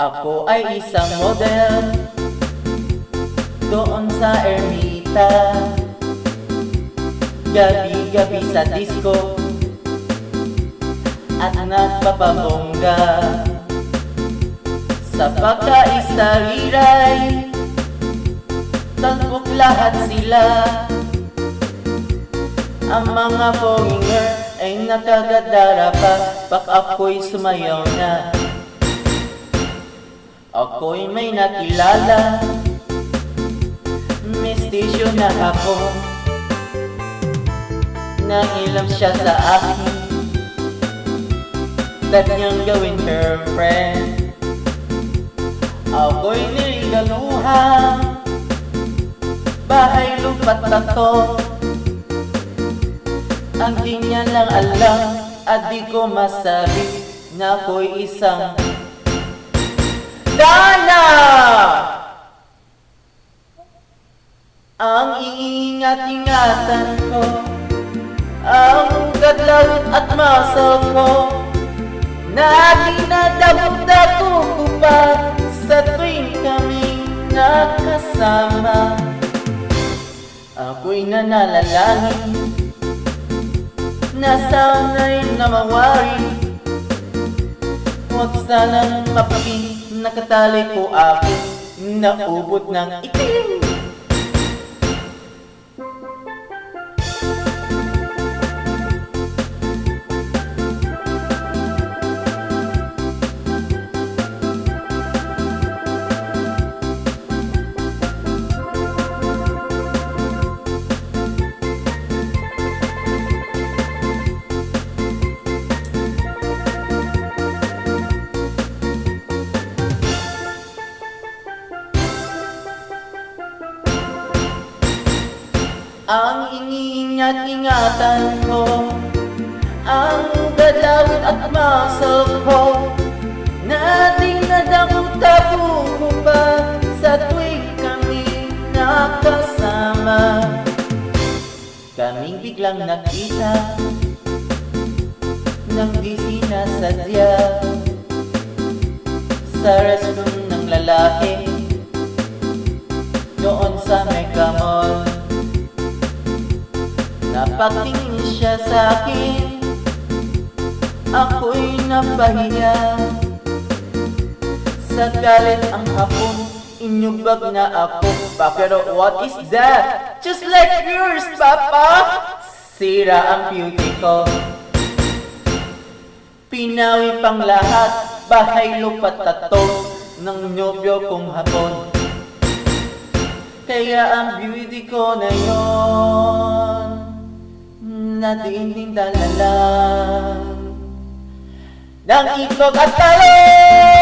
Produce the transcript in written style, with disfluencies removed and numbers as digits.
Ako ay isang model doon sa Ermita, gabi-gabi sa disco at nagpapabongga. Sa pagkaistaliray, talbog lahat sila. Ang mga foreigner ay nakagadara pa, bak ako'y sumayaw na. Ako'y may nakilala, mestisyo na ako, nailam siya sa akin, dad niyang gawin girlfriend. Ako'y niligaluhan, bahay lupa't na to. Ang di niya lang alam at di ko masabi na ako'y isang Dana! Ang iingat-ingatan ko, ang gadlawit at muscle ko, na dinadabog-dabog ko pa sa tuwing kami nakasama. Ako'y nananalangin na sana'y namawari, huwag sanang mapaging nakatali ko aking naubot ng itim. Ang iniingat-ingatan ko, ang gadawit at muscle ko, na dinadamog-dabog ko pa sa tuwing kami nakasama. Kaming biglang nakita ng di sinasadya sa restroom ng lalaki doon sa Mega Mall. Napatingin siya sa'kin, ako'y napahiya. Sa galit ang hapon, inyubag na ako. Pero what is that? Just like yours, Papa! Sira ang beauty ko, pinawi pang lahat, bahay lupa't tato ng nobyo kong hapon. Kaya ang beauty ko na yon, natiintindan na lang ng itlog at talong.